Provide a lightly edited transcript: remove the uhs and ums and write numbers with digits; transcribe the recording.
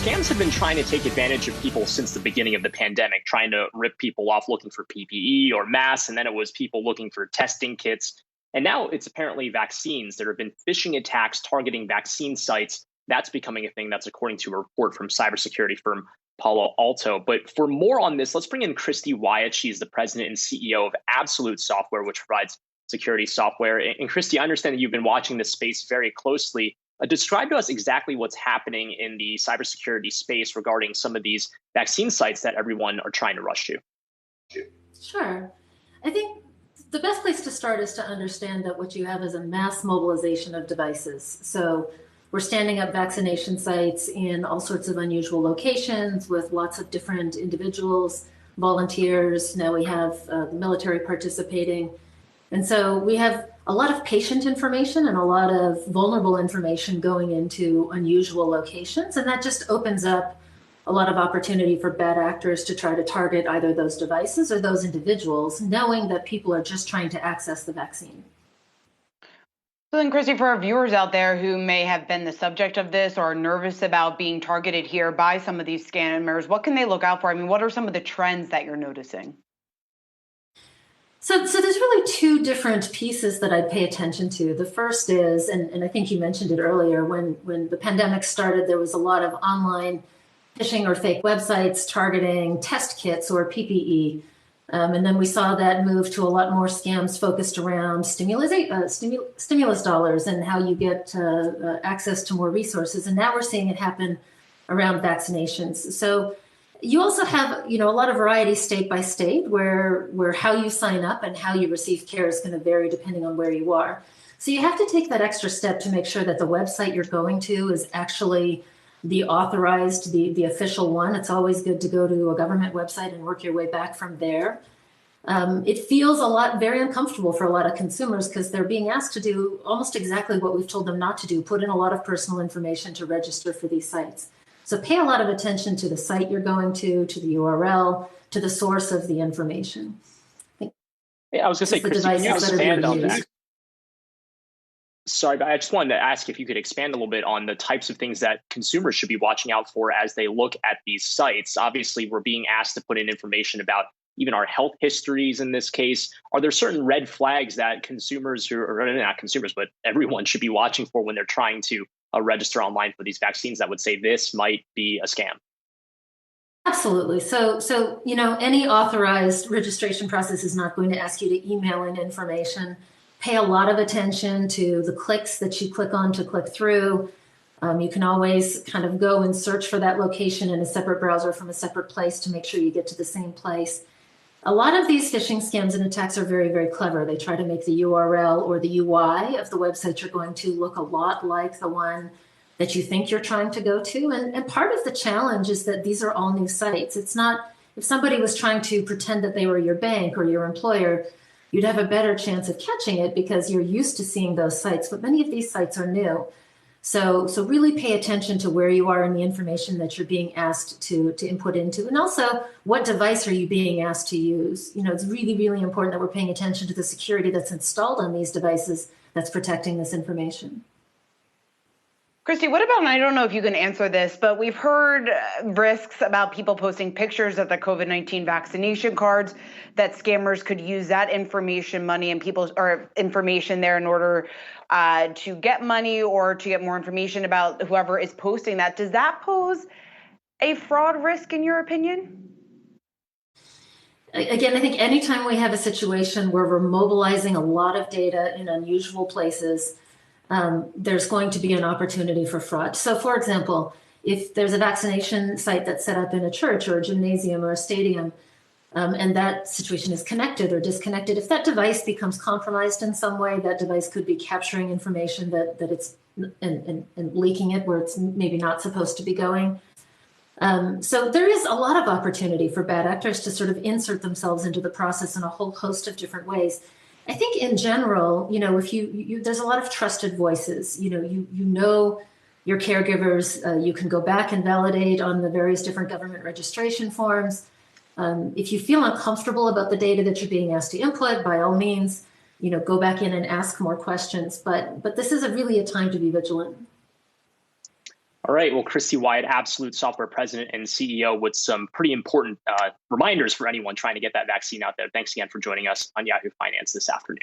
scams have been trying to take advantage of people since the beginning of the pandemic, trying to rip people off looking for PPE or masks. And then it was people looking for testing kits. And now it's apparently vaccines. There have been phishing attacks targeting vaccine sites. That's becoming a thing. That's according to a report from cybersecurity firm Palo Alto. But for more on this, let's bring in Christy Wyatt. She's the president and CEO of Absolute Software, which provides security software. And Christy, I understand that you've been watching this space very closely. Describe to us exactly what's happening in the cybersecurity space regarding some of these vaccine sites that everyone are trying to rush to. Sure. I think the best place to start is to understand that what you have is a mass mobilization of devices. So we're standing up vaccination sites in all sorts of unusual locations with lots of different individuals, volunteers. Now we have the military participating. And so we have a lot of patient information and a lot of vulnerable information going into unusual locations. And that just opens up a lot of opportunity for bad actors to try to target either those devices or those individuals, knowing that people are just trying to access the vaccine. So then, Christy, for our viewers out there who may have been the subject of this or are nervous about being targeted here by some of these scammers, what can they look out for? I mean, what are some of the trends that you're noticing? So there's really two different pieces that I'd pay attention to. The first is, and I think you mentioned it earlier, when the pandemic started, there was a lot of online phishing or fake websites targeting test kits or PPE. And then we saw that move to a lot more scams focused around stimulus dollars and how you get access to more resources. And now we're seeing it happen around vaccinations. So you also have, a lot of variety state by state where how you sign up and how you receive care is going to vary depending on where you are. So you have to take that extra step to make sure that the website you're going to is actually the authorized, the official one. It's always good to go to a government website and work your way back from there. It feels very uncomfortable for a lot of consumers because they're being asked to do almost exactly what we've told them not to do, put in a lot of personal information to register for these sites. So pay a lot of attention to the site you're going to the URL, to the source of the information. I was going to say, Christy, can you expand on that? Sorry, but I just wanted to ask if you could expand a little bit on the types of things that consumers should be watching out for as they look at these sites. Obviously, we're being asked to put in information about even our health histories in this case. Are there certain red flags that consumers, or not consumers, but everyone should be watching for when they're trying to register online for these vaccines that would say this might be a scam? Absolutely. So any authorized registration process is not going to ask you to email in information. Pay a lot of attention to the clicks that you click on to click through. You can always kind of go and search for that location in a separate browser from a separate place to make sure you get to the same place. A lot of these phishing scams and attacks are very, very clever. They try to make the URL or the UI of the website you're going to look a lot like the one that you think you're trying to go to. And part of the challenge is that these are all new sites. It's not, if somebody was trying to pretend that they were your bank or your employer, you'd have a better chance of catching it because you're used to seeing those sites. But many of these sites are new. So really pay attention to where you are in the information that you're being asked to input into. And also, what device are you being asked to use? It's really, really important that we're paying attention to the security that's installed on these devices that's protecting this information. Christy, what about, and I don't know if you can answer this, but we've heard risks about people posting pictures of their COVID-19 vaccination cards, that scammers could use that information, money and people's or information there in order to get money or to get more information about whoever is posting that. Does that pose a fraud risk in your opinion? Again, I think anytime we have a situation where we're mobilizing a lot of data in unusual places, there's going to be an opportunity for fraud. So, for example, if there's a vaccination site that's set up in a church or a gymnasium or a stadium, and that situation is connected or disconnected, if that device becomes compromised in some way, that device could be capturing information that it's and leaking it where it's maybe not supposed to be going. So there is a lot of opportunity for bad actors to sort of insert themselves into the process in a whole host of different ways. I think in general, if you there's a lot of trusted voices. You know your caregivers. You can go back and validate on the various different government registration forms. If you feel uncomfortable about the data that you're being asked to input, by all means, go back in and ask more questions. But this is really a time to be vigilant. All right. Well, Christy Wyatt, Absolute Software President and CEO, with some pretty important reminders for anyone trying to get that vaccine out there. Thanks again for joining us on Yahoo Finance this afternoon.